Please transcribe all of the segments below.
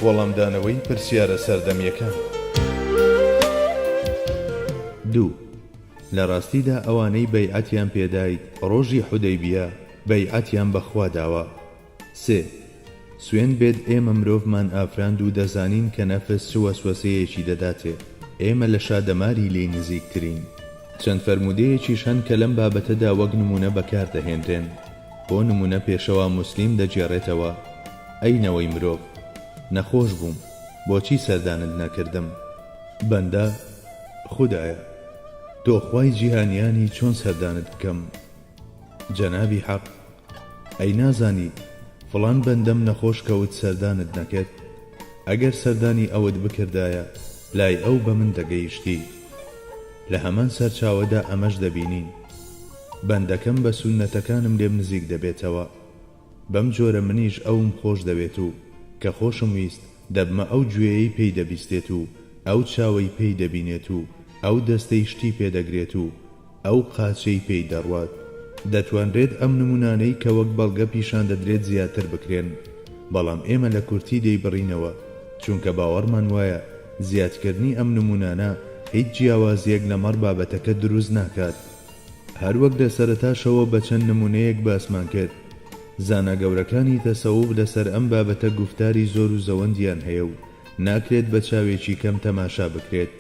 وەڵامدانەوەی پرسیارە سەردەمیەکان. 2. لە ڕاستیدا ئەوانەی بەیعەتیان پێدایت ڕۆژی حودەیبیە بەیعەتیان بەخوا داوە. 3. سوێن بێت ئێمە مرۆڤمان ئافراند و دەزانین کە نەفس چ وەسوەسەیەکی دەداتێ. ئێمە لە شادەماری لێی نزیکترین. چەند فەرمودەیەکیش هەن کە لەم بابەتەدا وەک نمونە بەکاردەهێنرێن. بۆ نمونە پێشەوا موسلیم دەجێڕێتەوە: ئەینەوەی مرۆڤ، نەخۆش بووم، بۆچی سەردانت نەکردم؟ بەندە: خودایە، تۆ خوای جیهانیانی، چۆن سەردانت بکەم؟ جەنابی حەق: ئەی نازانی فڵان بەندەم نەخۆش کەوت سەردانت نەکرد؟ ئەگەر سەردانی ئەوت بکردایە لای ئەو بە من دەگەیشتی. لە هەمان سەرچاوەدا ئەمەش دەبینین: بەندەکەم بە سونەتەکانم لێم نزیک دەبێتەوە، بەم جۆرە منیش ئەوم خۆش دەبێت و کە خۆشم ویست دەبمە ئەو گوێیەی پێی دەبیستێت و ئەو چاوەی پێی دەبینێت و ئەو دەستەی شتی پێدەگرێت و ئەو قاچەی پێی دەڕوات. دەتوانرێت ئەم نمونانەی کە وەک بەڵگە پیشان دەدرێت زیاتر بکرێن، بەڵام ئێمە لە کورتی دەیبڕینەوە، چونکە باوەڕمان وایە زیادکردنی ئەم نمونانە هیچ جیاوازیەک لەمەڕ بابەتەکە دروست ناکات. هەروەک لە سەرەتاشەوە بە چەند نمونەیەک باسمان کرد، زانە گەورەکانی تەسەووف لەسەر ئەم بابەتە گوفتاری زۆر و زەوەندیان هەیە و ناکرێت بە چاوێکی کەم تەماشا بکرێت.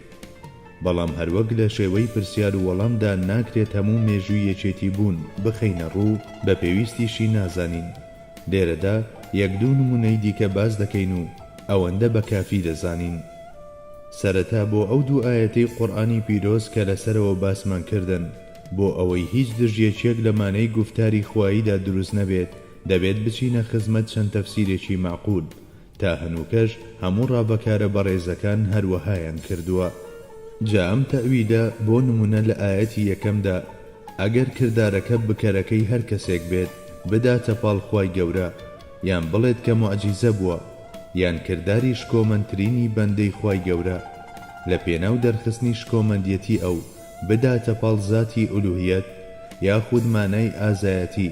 بەڵام هەروەک لە شێوەی پرسیار و وەڵامدا ناکرێت هەموو مێژووی یەکێتی بوون بخەینە ڕوو بە پێویستیشی نازانین. لێرەدا یەک دوو نمونەی دیکە باز دەکەین و ئەوەندە بە کافی دەزانین. سەرەتا بۆ ئەو دوو ئایەتەی قورئانی پیرۆز کە لەسەرەوە باسمان کردن، بۆ ئەوەی هیچ دژیەکێک لە مانای گوفتاری خواییدا دروست نەبێت، دەبێت بچینە خزمەت چەند تەفسیرێکی معقول، تا هەنووکەش هەموو ڕابەکارە بەڕێزەکان هەروەهایان کردووە. جا ئەم تەویدە بۆ نمونە لە ئایەتی یەکەمدا ئەگەر کردارەکە بکەرەکەی هەر کەسێک بێت بداتە پاڵ خوای گەورە، یان بڵێت کە موعجیزە بووە، یان کرداری شکۆمەندترینی بەندەی خوای گەورە، لە پێناو دەرخستنی شکۆمەندیەتی ئەو بداتە پاڵ زاتی ئولوهیەت، یاخود مانای ئازایەتی،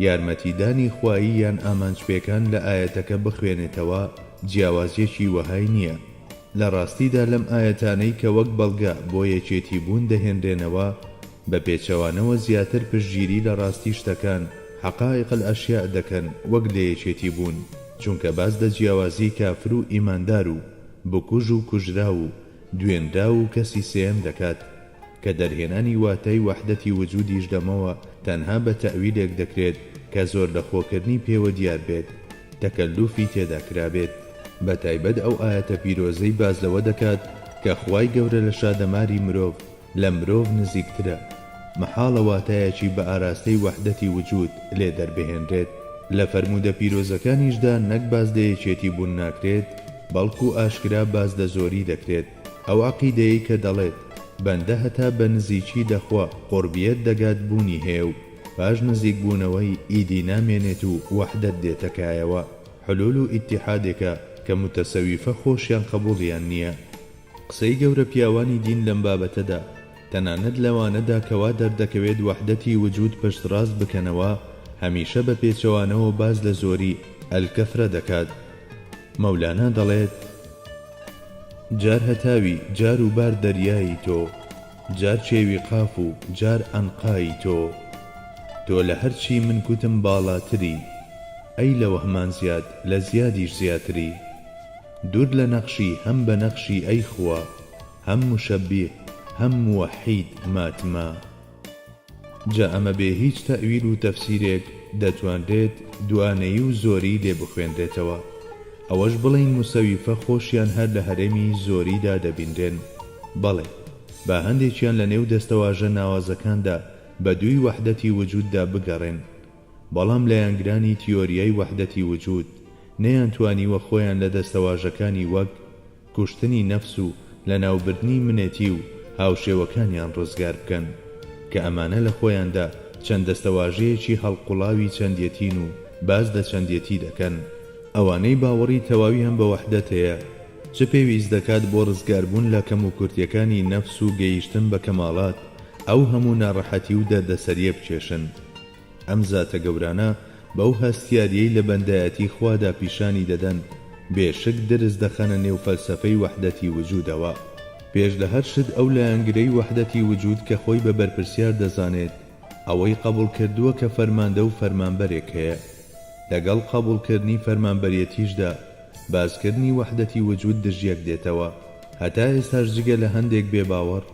یارمەتیدانی خوایی یان ئامانجپێکان لە ئایەتەکە بخوێنێتەوە، جیاوازیەکی وەهای نییە. لە ڕاستیدا لەم ئایەتانەی کە وەک بەڵگە بۆ یەکێتی بوون دەهێنرێنەوە، بە پێچەوانەوە زیاتر پشتگیری لە ڕاستی شتەکان حەقائق الئەشیا دەکەن وەک لە یەکێتی بوون، چونکە باز لە جیاوازی کافر و ئیماندار و بکوژ و کوژرا و دوێنرا و کەسی سێم دەکات، کە دەرهێنانی واتای وەحدەتی وجودیش دەمەوە تەنها بە تەویلێک دەکرێت کە زۆر لە خۆکردنی پێوە دیار بێت، تەکەلوفی تێدا کرابێت. بە تایبەت ئەو ئایەتە پیرۆزەی باز لەوە دەکات کە خوای گەورە لە شادەماری مرۆڤ لە مرۆڤ نزیکترە، مەحاڵە واتایەکی بە ئاراستەی وەحدەتی وجود لێ دەربهێنرێت. لە فەرمودە پیرۆزەکانیشدا نەک باز لە یەکێتی بوون ناکرێت، بەڵکو ئاشکرا باز لە زۆری دەکرێت. ئەو عەقیدەیەی کە دەڵێت بەندە هەتا بە نزیکی دەخوا قوربیەت دەگات بوونی هەیە و پاش نزیک بوونەوەی ئیدی نامێنێت و وەحدەت دێتەکایەوە، حلول و ئیتیحادێکە کە متەسەویفە خۆشیان قبوڵیان نییە. قسەی گەورە پیاوانی دین لەم بابەتەدا تەنانەت لەوانەدا کەوا دەردەکەوێت وەحدەتی وجود پشتڕاست بکەنەوە، هەمیشە بە پێچەوانەوە باز لە زۆری ئەلکەفرە دەکات. مەولانا دەڵێت: جار هەتاوی جار و بار دەریایی تۆ، جار چێوی قاف و جار ئەنقایی تۆ لە هەرچی من کوتم باڵاتری، ئەی لە وەهمان زیاد لە زیادیش زیاتری، دوور لە نەخشی هەم بە نەخشی ئەی خوا، هەم مشەبیه هەم موحید ماتما. جا ئەمە بێ هیچ تەویل و تەفسیرێک دەتوانرێت دوانەیی و زۆری لێ بخوێنرێتەوە. ئەوەش بڵین موسەویفە خۆشیان هەر لە هەرێمی زۆریدا دەبینرێن. بەڵێ، با هەندێکیان لە نێو دەستەواژە ناوازەکاندا بە دووی وەحدەتی وجوددا بگەڕێن، بەڵام لە یانگرانی تیۆریای وەحدەتی وجود نەیانتوانیوە خۆیان لە دەستەواژەکانی وەک کوشتنی نەفس و لە ناوبردنی منێتی و هاوشێوەکانیان ڕزگار بکەن، کە ئەمانە لە خۆیاندا چەند دەستەواژەیەکی هەڵقوڵاوی چەندیەتین و باز لە چەندیەتی دەکەن. ئەوانەی باوەڕی تەواویان بە وەحدەت هەیە، چ پێویست دەکات بۆ ڕزگاربوون لە کەم و کورتیەکانی نەفس و گەیشتن بە کەماڵات ئەو هەموو ناڕەحەتی و دەردەسەریە بچێشن. ئەم زاتە گەورانە بەو هەستیاریەی لە بەندایەتی خوادا پیشانی دەدەن بێشک درز دەخەنە نێو فەلسەفەی وەحدەتی وجودەوە. پێش لە هەر شت ئەو لایەنگرەی وەحدەتی وجود کە خۆی بە بەرپرسیار دەزانێت ئەوەی قبول کردووە کە فەرماندە و فەرمانبەرێک هەیە. لەگەڵ قبولکردنی فەرمانبەریەتیشدا بازکردنی وەحدەتی وجود دژیەک دێتەوە. هەتا ئێستاش جگە لە هەندێک بێباوەڕ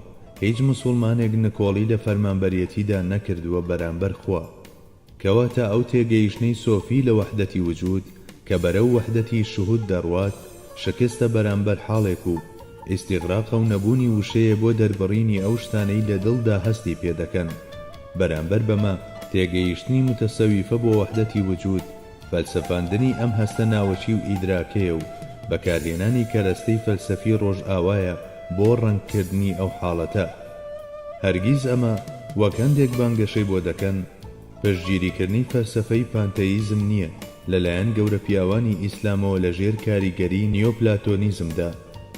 هیچ مسلمانێک نکۆڵی لە فەرمانبەریەتیدا نەکردووە بەرامبەر خوا، کەواتە ئەو تێگەیشتنەی سۆفی لە وەحدەتی وجود کە بەرەو وەحدەتی شوهود دەڕوات شکستە بەرامبەر حاڵێک و ئیستیغراقە و نەبوونی وشەیە بۆ دەربڕینی ئەو شتانەی لە دڵدا هەستی پێدەکەن. بەرامبەر بەمە تێگەیشتنی متەسەویفە بۆ وەحدەتی وجود فەلسەفاندنی ئەم هەستە ناوەچی و ئیدراکەیە و بەکارهێنانی کەرەستەی فەلسەفی ڕۆژئاوایە بۆ ڕەنگکردنی ئەو حاڵەتە. هەرگیز ئەمە وەک هەندێک بانگەشەی بۆ دەکەن پشتگیریکردنی فەلسەفەی پانتەیزم نییە لەلایەن گەورە پیاوانی ئیسلامەوە لە ژێر کاریگەری نیۆپلاتۆنیزمدا.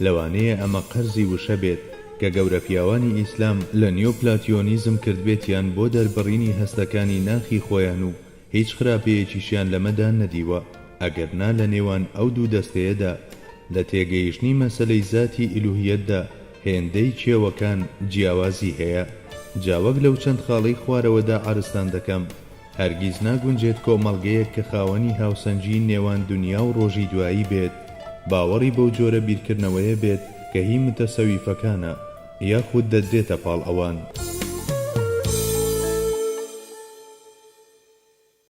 لەوانەیە ئەمە قەرزی وشە بێت کە گەورە پیاوانی ئیسلام لە نیۆپلاتۆنیزم کردبێتیان بۆ دەربڕینی هەستەکانی ناخی خۆیان و هیچ خراپەیەکیشیان لەمەدا نەدیوە، ئەگەرنا لە نێوان ئەو دوو دەستەیەدا لە تێگەیشتنی مەسەلەی زاتی ئیلوهیەتدا هێندەی کێوەکان جیاوازی هەیە. جاوەک لەو چەند خاڵەی خوارەوەدا عارستان دەکەم، هەرگیز ناگونجێت کۆمەڵگەیەک کە خاوەنی هاوسەنجی نێوان دنیا و ڕۆژی دوایی بێت باوەڕی بەو جۆرە بیرکردنەوەیە بێت کە هی متەسەویفەکانە یاخود دەدرێتە پاڵ ئەوان.